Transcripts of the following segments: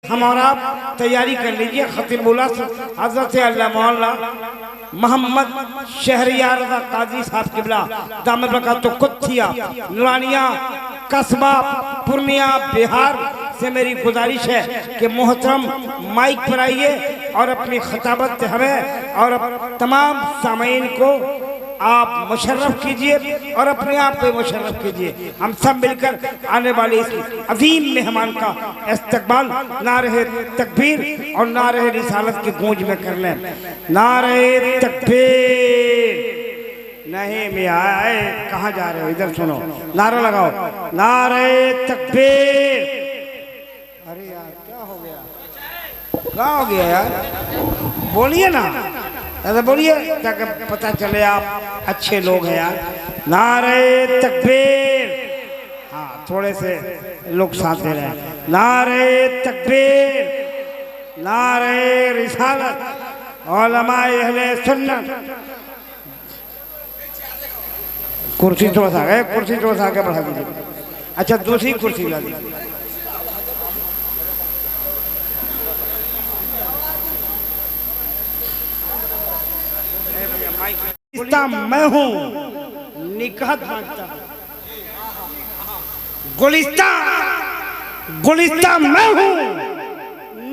हमारा तैयारी कर लीजिए। खतीबुल्लाह हज़रत अल्लाह मौलाना मोहम्मद शहरियार रज़ा काजी साहब किबला दामद बरकत कुथिया नूरानिया कस्बा पूर्णिया बिहार से मेरी गुजारिश है कि मोहतरम माइक पर आइए और अपनी खताबत हमें और तमाम सामीन को आप मुशर्रफ कीजिए और अपने आप पे मुशर्रफ कीजिए। हम सब मिलकर आने वाले इस अजीम मेहमान का इस्तकबाल नारे तकबीर और नारे रिसालत की गूंज में कर लें। नारे तकबीर नहीं मैं आए कहाँ जा रहे हो, इधर सुनो, नारा लगाओ, नारे तकबीर। अरे यार क्या हो गया, क्या हो गया यार, बोलिए ना, ऐसा बोलिए ताकि पता चले आप अच्छे लोग हैं यार। नारे तकबीर, हाँ थोड़े से लोग साथ दे रहे हैं। नारे तकबीर, नारे रिसालत, उलमाए अहले सुन्नत। कुर्सी थोड़ा सा आगे, कुर्सी थोड़ा सा आगे बढ़ा दीजिए। अच्छा दूसरी कुर्सी ला दीजिए। मैं हूँ निकाह बांटता, गुलिस्ता मैं हूँ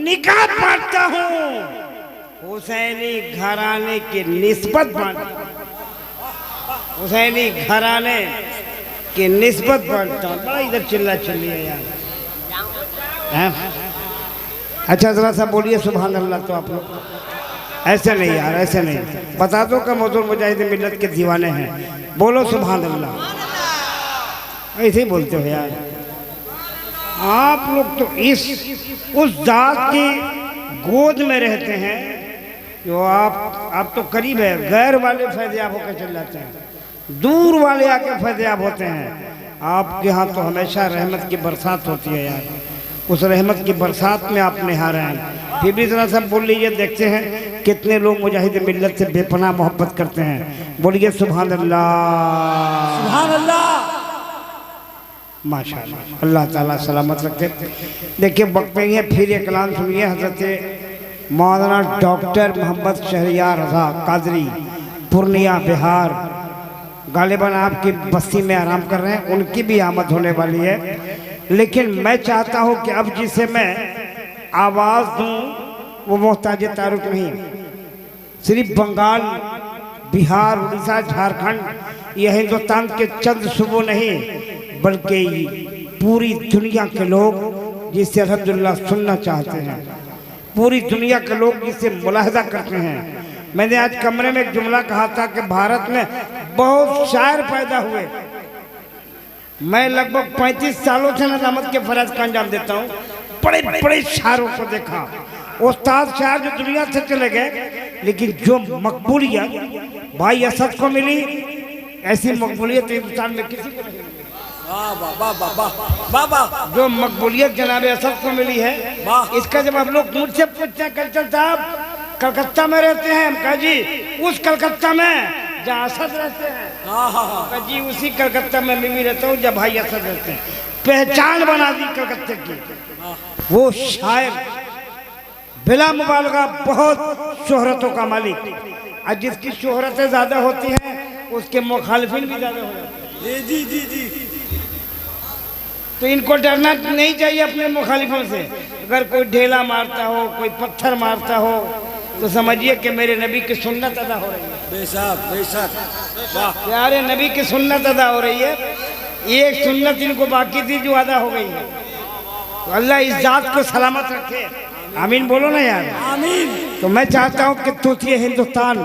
निकाह बांटता हूँ, हुसैनी घराने की निस्बत बांटता, हुसैनी घराने की निस्बत बांटता हूँ। बड़ा इधर चिल्ला चिल्ली है यार। अच्छा जरा सा बोलिए सुभान अल्लाह। तो आप लोग ऐसे नहीं यार, ऐसे नहीं, बता दो कि मौजूद मुजाहिद मिल्लत के दीवाने हैं, बोलो सुभान अल्लाह। ऐसे ही बोलते हो यार आप लोग। तो उस जात की गोद में रहते हैं जो आप तो करीब है, गैर वाले फैज़याब होकर चल जाते हैं, दूर वाले आके फैज़याब होते हैं। आपके यहाँ तो हमेशा रहमत की बरसात होती है यार, उस रहमत की बरसात में आप निहार हैं। फिर भी जरा सा बोल लीजिए, देखते हैं कितने लोग मुजाहिद मिल्लत से बेपनाह मोहब्बत करते हैं। बोलिए सुभान अल्लाह, सुभान अल्लाह, माशाअल्लाह। अल्लाह ताला सलामत रखे। देखिए वक्त नहीं है, फिर एक कलाम सुनिए। हज़रत मौलाना डॉक्टर मोहम्मद शहरियार रज़ा कादरी पूर्णिया बिहार गालिबन आपकी बस्ती में आराम कर रहे हैं, उनकी भी आमद होने वाली है। लेकिन मैं चाहता हूँ कि अब जिसे मैं आवाज़ दूँ वो मोहताज तारुक नहीं, सिर्फ बंगाल बिहार उड़ीसा झारखंड यह हिंदुस्तान के चंद सूबों नहीं बल्कि पूरी दुनिया के लोग जिससे अल्हम्दुलिल्लाह सुनना चाहते हैं, पूरी दुनिया के लोग जिससे मुलाहिजा करते हैं। मैंने आज कमरे में एक जुमला कहा था कि भारत में बहुत शायर पैदा हुए। मैं लगभग 35 सालों से नज़ामत के फर्ज का अंजाम देता हूँ। बड़े बड़े शायरों को देखा, उस्ताद शायर जो दुनिया से चले गए, लेकिन जो मकबूलियत भाई असद को मिली ऐसी मकबूलियत हिंदुस्तान में किसी को नहीं मिली। जो मकबूलियत जनाब असद को मिली है, इसका जब आप लोग मुझसे पूछते हैं कल्चर साहब कलकत्ता में रहते हैं, कहा जी उस कलकत्ता में जहाँ असद रहते हैं, कहा जी उसी कलकत्ता में मैं भी रहता हूँ जब भाई असद रहते हैं। पहचान बना दी कलकत्ते की। वो शायर बिला मुबालगा बहुत शोहरतों का मालिक, और जिसकी शोहरतें ज्यादा होती हैं उसके मुखालिफिन भी ज्यादा हो जाते हैं। जी जी जी। तो इनको डरना नहीं चाहिए अपने मुखालिफों से। अगर कोई ढेला मारता हो, कोई पत्थर मारता हो, तो समझिए कि मेरे नबी की सुन्नत अदा हो रही है। बेशक बेशक, वाह प्यारे नबी की सुन्नत अदा हो रही है। एक सुन्नत इनको बाकी थी जो अदा हो गई है। तो अल्लाह इस जात को सलामत रखे। आमीन बोलो ना यार, आमीन। तो मैं चाहता हूँ कि तूतिए हिंदुस्तान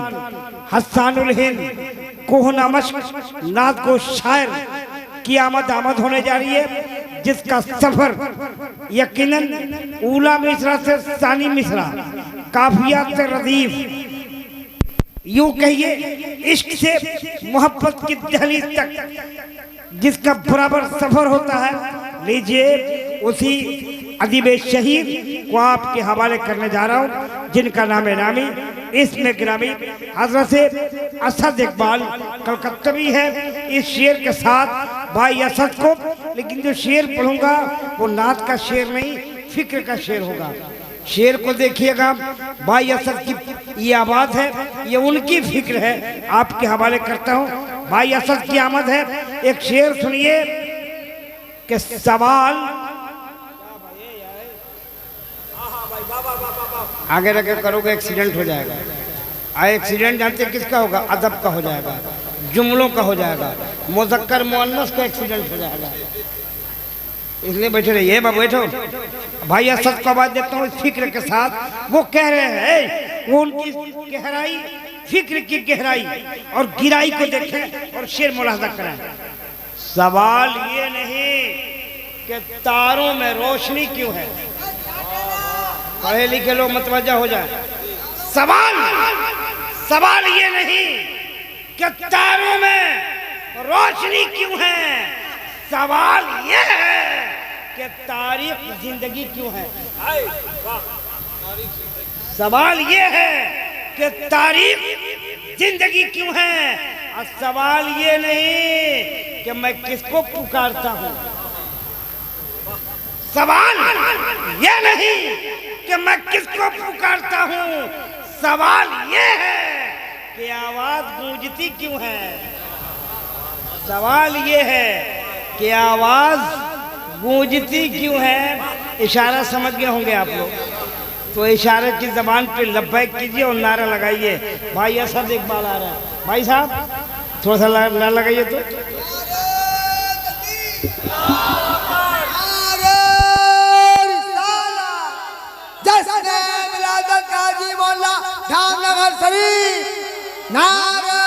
हस्सानुल हिंद कोहनामश्क नात को शायर की आमद होने जा रही है, जिसका सफर यकीनन ऊला मिसरा से सानी मिसरा काफिया से रदीफ, यूं कहिए इश्क से मोहब्बत की दहलीज तक जिसका बराबर सफर होता है। लीजिए उसी अदीब शहीद को आपके हवाले करने जा रहा हूँ, जिनका नाम नामी इसमें गिरामी हज़रत असद इकबाल कलकत्तवी है। इस शेर के साथ भाई असद को, लेकिन जो शेर पढ़ूंगा वो नात का शेर नहीं, फिक्र का शेर होगा। शेर को देखिएगा, भाई असद की ये आवाज है, ये उनकी फिक्र है। आपके हवाले करता हूँ, भाई असद की आमद है। एक शेर सुनिए कि सवाल आगे रखे करोगे एक्सीडेंट हो जाएगा। एक्सीडेंट जानते किसका होगा? अदब का हो जाएगा, जुमलों का हो जाएगा, मुज़क्कर मुअन्नस का एक्सीडेंट हो जाएगा। इसलिए बैठे रहिए, बाबू बैठो। भाई असद को आवाज देता हूँ फिक्र के साथ। वो कह रहे हैं, वो उनकी गहराई, फिक्र की गहराई और गिराई को देखें और शेर मुलाहजा करें। सवाल ये नहीं कि तारों में रोशनी क्यों है। पढ़े लिखे लोग मतवज्जा हो जाए। सवाल ये नहीं कि तारों में रोशनी क्यों है, सवाल ये है कि तारीख जिंदगी क्यों है। सवाल ये है कि तारीख जिंदगी क्यों है, और सवाल ये नहीं कि मैं किसको पुकारता हूँ। सवाल ये नहीं कि मैं किसको पुकारता हूँ, सवाल ये है कि आवाज गूंजती क्यों है। सवाल ये है कि आवाज गूंजती क्यों है। इशारा समझ गए होंगे आप लोग, तो इशारे की जबान पे लब्बैक कीजिए और नारा लगाइए। भाई असद इकबाल आ रहा है, भाई साहब थोड़ा सा नारा लगाइए तो। धामनगर शरीफ नारे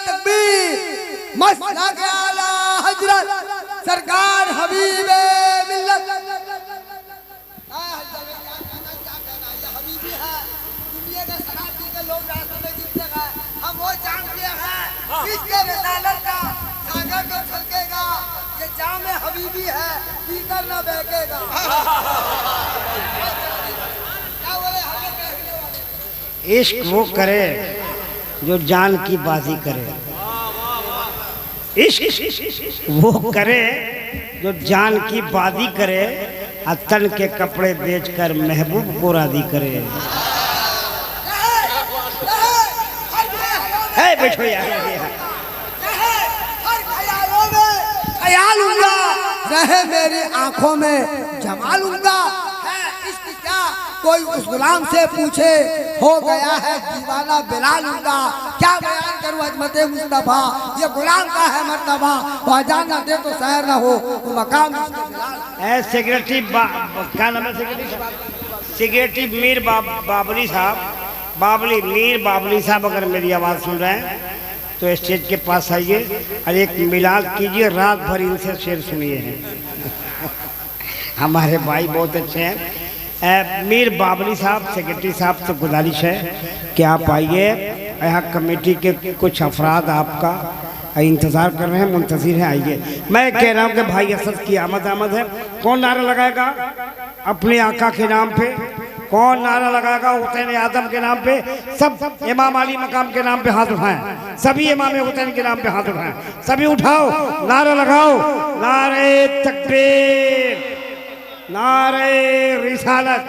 तकबीर, मसलक आला हजरत सरकार हबीबे मिल्लत। हबीबी है, दुनिया के सनाती के लोग रास्ते में गिरते गए, हम वो जानते हैं इसके रिसालत का सागर तो छलकेगा। ये जामे हबीबी है, पीकर न बहकेगा। इश्क वो करे जो जान की बाजी करे। इश्क वो करे जो जान की बाजी करे, और तन के कपड़े बेचकर महबूब को राजी करे। है बैठो यार, ख्याल उनका रहे मेरी आंखों में जमाल उनका है। इश्क क्या कोई उस गुलाम से पूछे, हो गया है दीवाना बिलाल उनका। क्या बयान करूं अजमत मुस्तफा, ये गुलाम का है मर्तबा। बाजान ना दे तो शहर ना हो, तो मकाम बिलाल। सेक्रेटरी क्या नाम है सेक्रेटरी मीर बाबली साहब, मीर बाबली साहब अगर मेरी आवाज़ सुन रहे हैं तो स्टेज के पास आइए और एक मिलाद कीजिए, रात भर इनसे शेर सुनिए हैं। हमारे भाई बहुत अच्छे हैं। मीर बाबली साहब सेक्रेटरी साहब से गुजारिश है कि आप आइए। यहाँ कमेटी के कुछ अफराद आपका इंतज़ार कर रहे हैं, मुंतज़िर हैं, आइए। मैं कह रहा हूँ कि भाई असद की आमद है। कौन नारा लगाएगा अपने आका के नाम पे? कौन नारा लगाएगा हुसैन आदम के नाम पे? सब इमाम अली मकाम के नाम पे हाथ उठाएं, सभी इमाम हुसैन के नाम पे हाथ उठाएं, सभी उठाओ, नारा लगाओ। नारे तकबीर, नारे रिसालत,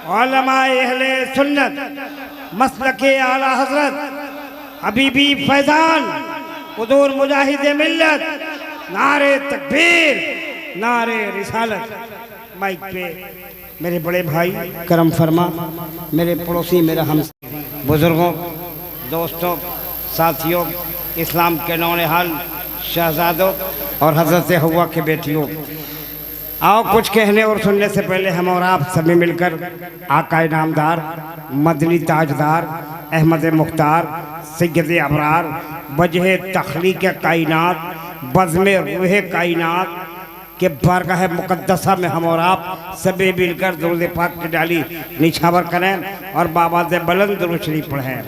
उलमाए अहले सुन्नत, मसलके आला हजरत हबीबी फैजान, हुजूर मुजाहिद मिल्लत। नारे तकबीर, नारे रिसालत। माइक पे मेरे बड़े भाई करम फरमा, मेरे पड़ोसी, मेरे हम बुजुर्गों, दोस्तों, साथियों, इस्लाम के नौनिहाल शहजादों और हजरत हवा के बेटियों, आओ कुछ कहने और सुनने से पहले हम और आप सभी मिलकर आका नामदार, मदनी ताजदार, अहमद मुख्तार, सैयद अबरार, वजह तख्लीक कायनात, बज़्म रूह कायनात के बारगाह मुक़द्दसा में हम और आप सभी मिलकर दुरूद पाक की डाली निछावर करें और बाबा से बुलंद दुरूद शरीफ पढ़ें।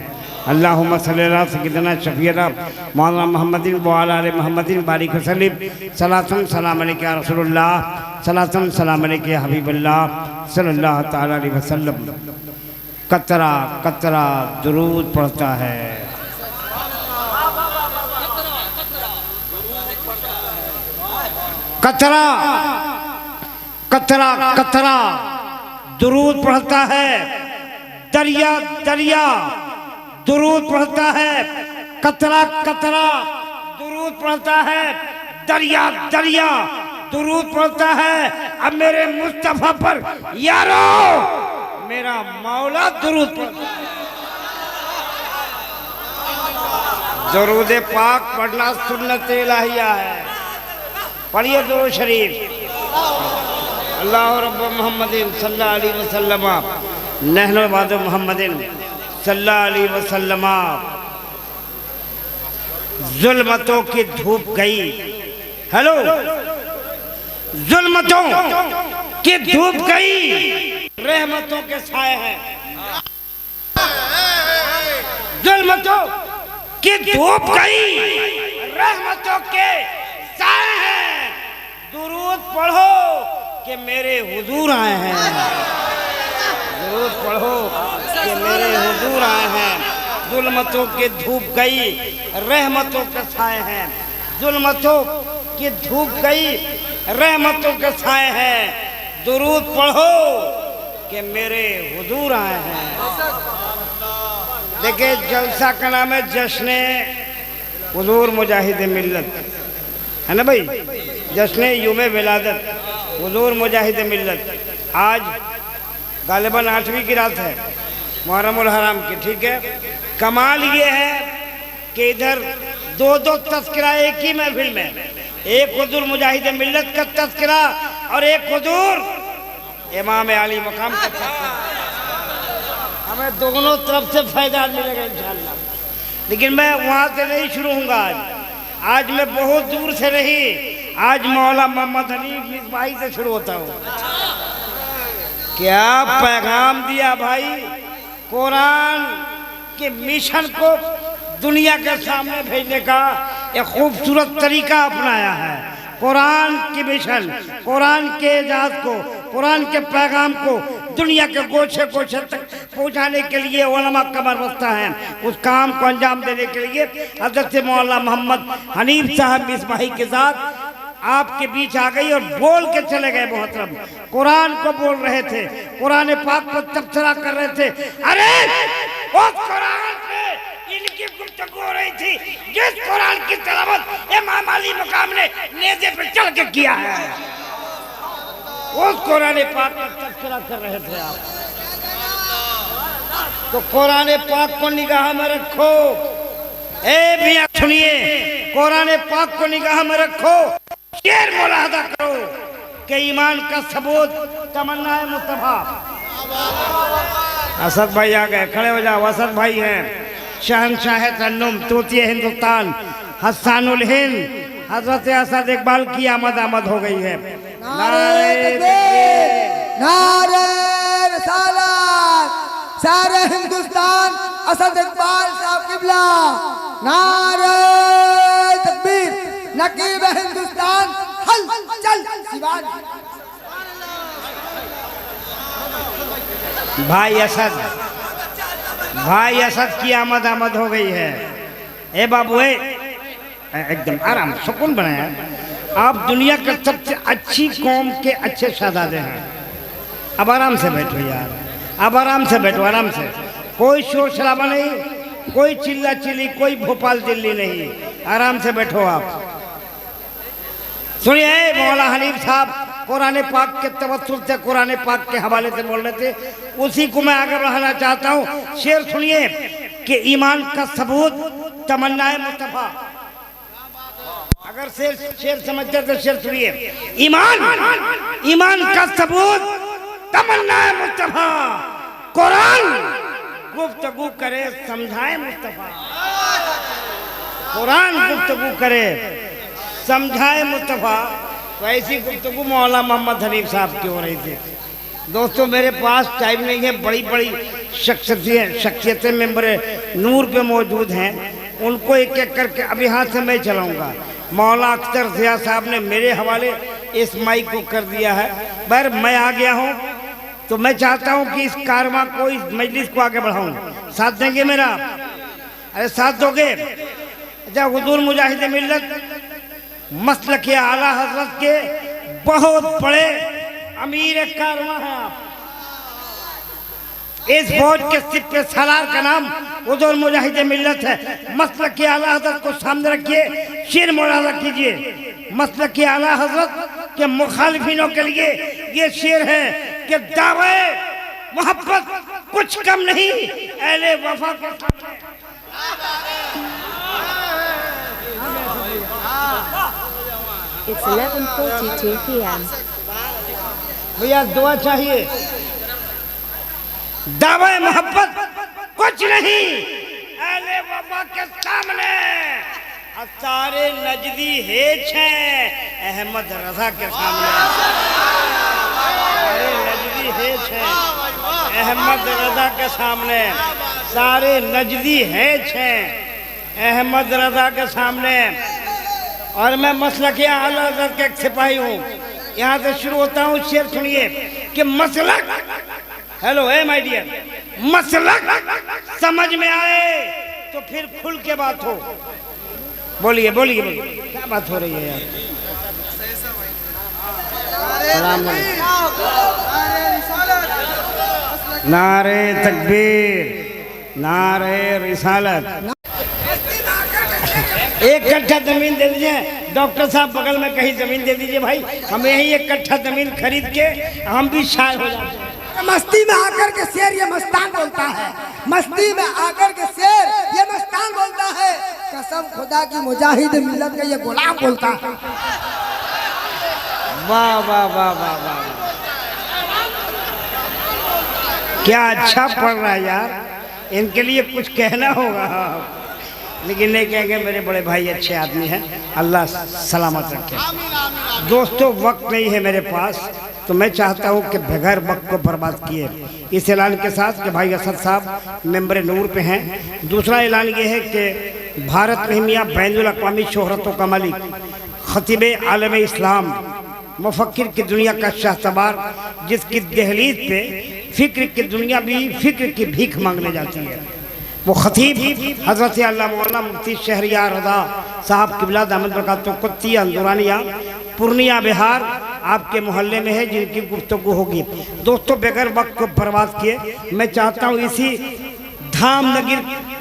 अल्लाहुम्मा सल्ली अला सय्यिदना शफीना मौलाना मुहम्मदिन व अला आलि मुहम्मदिन बारिक वसल्लिम। सलातुन सलाम अलैका या रसूलुल्लाह, सलातुन सलाम अलैका या हबीबल्लाह सल्लल्लाहु तआला अलैहि वसल्लम। कतरा कतरा दुरूद पढ़ता है। कतरा कतरा कतरा दुरूद पढ़ता है, दरिया दरिया दुरूद पढ़ता है, कतरा कतरा दुरूद पढ़ता है, दरिया दरिया दुरूद पढ़ता है। अब मेरे मुस्तफा पर यारो मेरा मौला दुरूद पढ़ता है। दुरूद पाक पढ़ना सुन्नत इलाहिया है। पढ़िए दुरूद शरीफ। अल्लाह रब्ब मोहम्मदिन सल्लल्लाहु अलैहि वसल्लम नहनु बाद मोहम्मदिन सल्लल्लाहु अलैहि वसल्लम। जुल्मतों की धूप गई, हेलो, जुल्मतों की धूप गई, रहमतों के साए हैं। जुल्मतों की धूप गई, रहमतों के साए हैं। दुरूद पढ़ो कि मेरे हुजूर आए हैं। दुरूद पढ़ो कि मेरे हुजूर आए हैं। जुल्मतों की धूप गई, रहमतों के साए हैं। जुल्मतों की धूप गई, रहमतों के साए हैं। दुरूद पढ़ो कि मेरे हुजूर आए हैं। देखिए जलसा का नाम है जश्न हुजूर मुजाहिद मिल्लत, है ना भाई, जश्न यूमे विलादत हुजूर मुजाहिद मिल्लत। आज गालिबन 8वीं की रात है मुहर्रम उल हराम की, ठीक है। कमाल ये है कि इधर दो दो तस्करा एक ही महफिल में, एक हुजूर मुजाहिद मिल्लत का तस्करा और एक हुजूर इमाम आली मकाम का तस्करा। हमें दोनों तरफ से फायदा मिलेगा इंशाअल्लाह। लेकिन मैं वहाँ से नहीं शुरू होऊंगा आज मैं बहुत दूर से नहीं, आज मौला मोहम्मद हनीफ मिसबाही से शुरू होता हूँ। क्या पैगाम दिया भाई, कुरान के मिशन को दुनिया के सामने भेजने का एक खूबसूरत तरीका अपनाया है। कुरान की मिशन, कुरान के एजाज को, कुरान के पैगाम को दुनिया के गोशे गोशे तक पहुंचाने के लिए उलमा कमर बस्ता हैं। उस काम को अंजाम देने के लिए हज़रत मौला मोहम्मद हनीफ साहब मिसबाही के साथ आपके बीच आ गई और बोल के चले गए। मोहतरम कुरान को बोल रहे थे, कुरान पाक पर तबसरा कर रहे थे। अरे उस कुरान पे इनकी गुफ्तगू हो रही थी जिस कुरान की तिलावत इमाम अली मकाम ने नेज़े पे चढ़ के किया है। उस कुरान पाक पर तबसरा कर रहे थे आप। तो कुरान पाक को निगाह में रखो। ए भैया सुनिए, कुरान पाक को निगाह में रखो, शेर मुलाहदा करो कि ईमान का सबूत तमन्ना है मुस्तफा। असद भाई आ गए, खड़े हो जाओ। असद भाई हैं शहनशाह तन्नुम, तूतिए हिंदुस्तान, हसानुल हिंद, हजरत असद इकबाल की आमद हो गई है। नारे तकबीर, नारे रिसालत, सारे हिंदुस्तान असद इकबाल साहब किबला। नारे तकबीर, नकीब हिंदुस्तान हल चल सिवान। भाई असद की आमद हो गई है। ए बाबू एकदम आराम सुकून बनाया। आप दुनिया का सबसे अच्छी कौम के अच्छे शहजादे हैं। अब आराम से बैठो यार, अब आराम से बैठो, आराम से। कोई शोर शराबा नहीं, कोई चिल्ला चिल्ली, कोई भोपाल दिल्ली नहीं। आराम से बैठो आप। सुनिए मौला हनीफ साहब कुरान पाक के तवस्सुल से, कुरान पाक के हवाले से बोल रहे थे, उसी को मैं आगे बढ़ाना चाहता हूँ। शेर सुनिए कि ईमान का सबूत तमन्ना है मुस्तफा। अगर शेर समझते तो शेर सुनिए। ईमान का सबूत तमन्ना है मुस्तफा। कुरान गुफ्तगू करे समझाए मुस्तफा। कुरान गुफ्तगू करे समझाए मुस्तफा। तो ऐसी गुफ्तगू मौला मोहम्मद हनीफ साहब की हो रही थी। दोस्तों मेरे पास टाइम नहीं है, बड़ी बड़ी शख्सियतें मेंबर नूर पे मौजूद हैं, उनको एक एक करके अब यहाँ से मैं चलाऊँगा। मौला अख्तर ज़िया साहब ने मेरे हवाले इस माइक को कर दिया है। पर मैं आ गया हूँ तो मैं चाहता हूँ कि इस कारवां को, इस मजलिस को आगे बढ़ाऊँ। साथ देंगे मेरा? अरे साथ दोगे? अच्छा, हुजूर मुजाहिद मिल्लत मसलक आला हजरत के बहुत बड़े अमीर कारवां हैं आप। इस फौज के सिपह सालार का नाम हुजूर मुजाहिद मिल्लत है। मसलक के आला हजरत को सामने रखिए, शेर मुलाजा कीजिए। मसलक के आला हजरत के मुखालिफिनों के लिए ये शेर है कि दावे मोहब्बत कुछ कम नहीं अहले वफा के सामने। It's 11:42 p.m. भैया दुआ चाहिए। दावा मोहब्बत कुछ नहीं अहले वफा के सामने। सारे नजदी हेच हैं अहमद रजा के सामने। सारे नजदी हेच हैं अहमद रजा के सामने। सारे नजदी हेच हैं अहमद रजा के सामने। और मैं मसलक आला हज़रत का एक सिपाही हूँ। यहाँ से शुरू होता हूँ, शेर सुनिए कि मसलक, हेलो ए माय डियर, मसलक समझ में आए तो फिर खुल के बात हो। बोलिए बोलिए बोलिए, क्या बात हो रही है यार? नारे तकबीर, नारे रिसालत। एक कट्ठा जमीन दे दीजिए डॉक्टर साहब, बगल में कहीं जमीन दे दीजिए भाई, हम यही एक कट्ठा जमीन खरीद के हम भी शायर हो जाते हैं। मस्ती में आकर के शेर ये मस्तान बोलता है, मस्ती में आकर के शेर ये मस्तान बोलता है, कसम खुदा की मुजाहिद मिल्लत का ये गुलाम बोलता है। वाह वाह वाह वाह वाह, क्या अच्छा पढ़ रहा है यार। इनके लिए कुछ कहना होगा, लेकिन नहीं कहेंगे। मेरे बड़े भाई अच्छे आदमी हैं, अल्लाह सलामत रखे। दोस्तों वक्त नहीं है मेरे पास, तो मैं चाहता हूँ कि बगैर वक्त को बर्बाद किए इस ऐलान के साथ कि भाई असद साहब मेंबर नूर पे हैं। दूसरा ऐलान ये है कि भारत में मियाँ बैनुल अक़वामी शोहरतों का मालिक, खतीब आलम इस्लाम, मुफक्किर की दुनिया का शाहसवार, जिसकी दहलीज पे फ़िक्र की दुनिया भी फ़िक्र की भीख मांगने जाती है, वो खतीब हज़रत अल्लामा मौलाना मुफ्ती शहरियार रज़ा साहब क़िबला दामद बरकातुहू कुत्ती अंदुरानिया पूर्णिया बिहार आपके मोहल्ले में है, जिनकी गुफ्तगू होगी। दोस्तों बगैर वक्त को बर्बाद किए मैं चाहता हूँ इसी धाम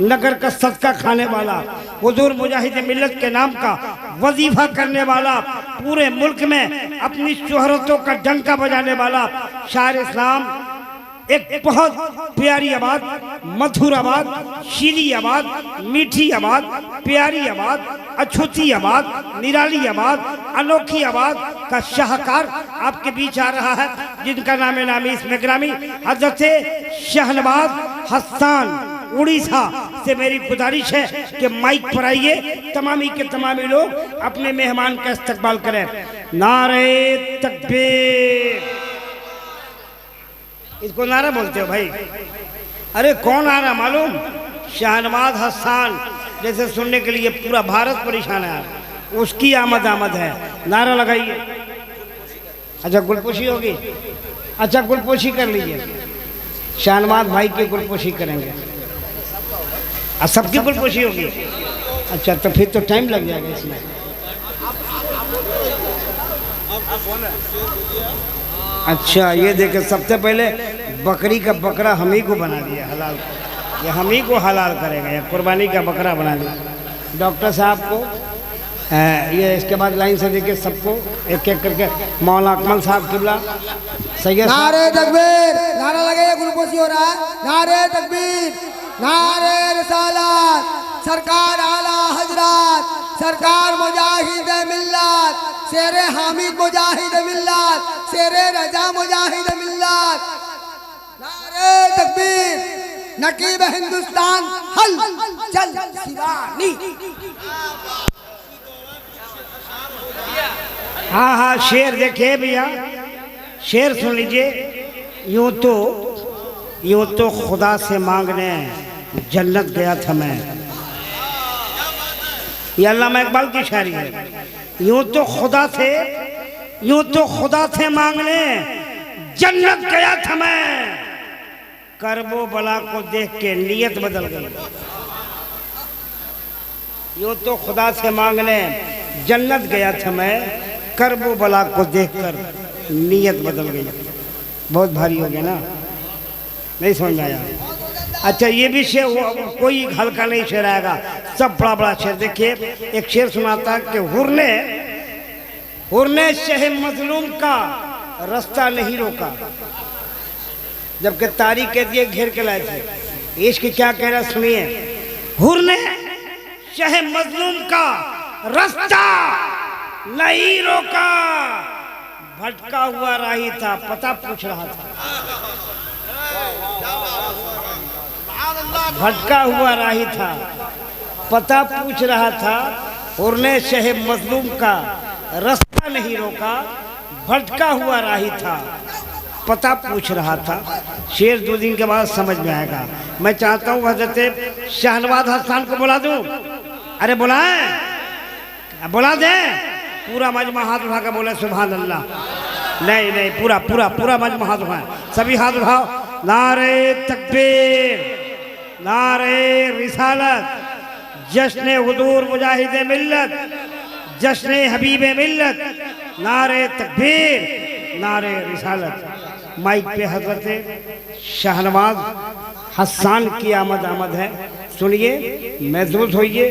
नगर का सदका खाने वाला, हुजूर मुजाहिद मिल्लत के नाम का वजीफा करने वाला, पूरे मुल्क में अपनी शोहरतों का डंका बजाने वाला शायर इस्लाम, एक बहुत प्यारी आवाज, मधुर आवाज, शीरी आवाज, मीठी आवाज, प्यारी आवाज, अछूती आवाज, निराली आवाज, अनोखी आवाज का शाहकार आपके बीच आ रहा है, जिनका नाम है नामी इसमें ग्रामी हजरत शहनवाज हसन उड़ीसा से मेरी गुजारिश है कि माइक पर आइए, तमामी के तमामी लोग अपने मेहमान का इस्तकबाल करें। नारे तकबीर, इसको नारा बोलते हो भाई? अरे कौन आ रहा मालूम? शहनवाज हसन, जैसे सुनने के लिए पूरा भारत परेशान है, उसकी आमद है। नारा लगाइए। अच्छा गुलपोशी होगी? अच्छा गुलपोशी कर लीजिए, शहनवाज भाई की गुलपोशी करेंगे। सबकी गुलपोशी होगी? अच्छा तो फिर तो टाइम लग जाएगा इसमें। अच्छा ये देखे, सबसे पहले बकरी का बकरा हम ही को बना दिया हलाल, ये हम ही को हलाल करेगा, या कुर्बानी का बकरा बना दिया डॉक्टर साहब को। ये इसके बाद लाइन से देखिए सबको एक एक करके। मौलाना अकमल साहब क़िबला, सैयद नारे तकबीर, नारा लगाइए, गुलपोशी हो रहा है। नारे तकबीर, नारे रिसालत, सरकार आला हजरत, सरकार मुजाहिद मिल्लत, शेरे हामिद मुजाहिद मिल्लत, शेरे रजा मुजाहिद मिल्लत। नारे तकबीर, नकीब हिंदुस्तान हल चल शिवानी। हाँ हाँ शेर देखिए भैया, शेर सुन लीजिए। यूं तो खुदा से मांगने जन्नत गया था मैं, ये अल्लामा इकबाल की शायरी है। यूं तो खुदा से मांगने जन्नत गया था मैं, करबो बला को देख के नियत बदल गई। यूं तो खुदा से मांगने जन्नत गया था मैं, करबो बला को देखकर नीयत बदल गई, बहुत भारी हो गया ना, नहीं समझ में आया। अच्छा ये भी शेर कोई हल्का नहीं शेर आएगा, सब बड़ा बड़ा शेर। देखिए एक शेर सुनाता कि हुर ने शह मजलूम का रास्ता नहीं रोका, जबकि तारीख कहती है घेर के लाए थे। इश्क क्या कह रहा सुनिए, हुर ने शह मजलूम का रास्ता नहीं रोका, भटका हुआ राही था, पता पूछ रहा था। भटका हुआ राही था, पता पूछ रहा था। हुर ने शह मजलूम का रास्ता नहीं रोका, भटका हुआ राही था, पता पूछ रहा था। शेर 2 दिन के बाद समझ में आएगा। मैं चाहता हूँ हजरत शाहनवाज हसन को बुला दूं। अरे बुलाएं, बुला दे। पूरा मजमा हाथ उठा कर बोले सुभान अल्लाह। नहीं नहीं, पूरा पूरा पूरा मजमा हाथ उठाए, सभी हाथ उठाओ। नारे तकबीर, नारे रिसालत, जश्न हुजूर मुजाहिद मिल्लत, जश्न हबीब मिल्लत, नारे तकबीर, नारे रिसालत। माइक पे हजरत शाहनवाज हसन की आमद है। सुनिए, महसूस होइए,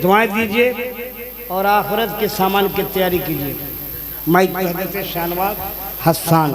दुआएं दीजिए और आखिरत के सामान की तैयारी कीजिए। माइक पे हजरत शाहनवाज हसन।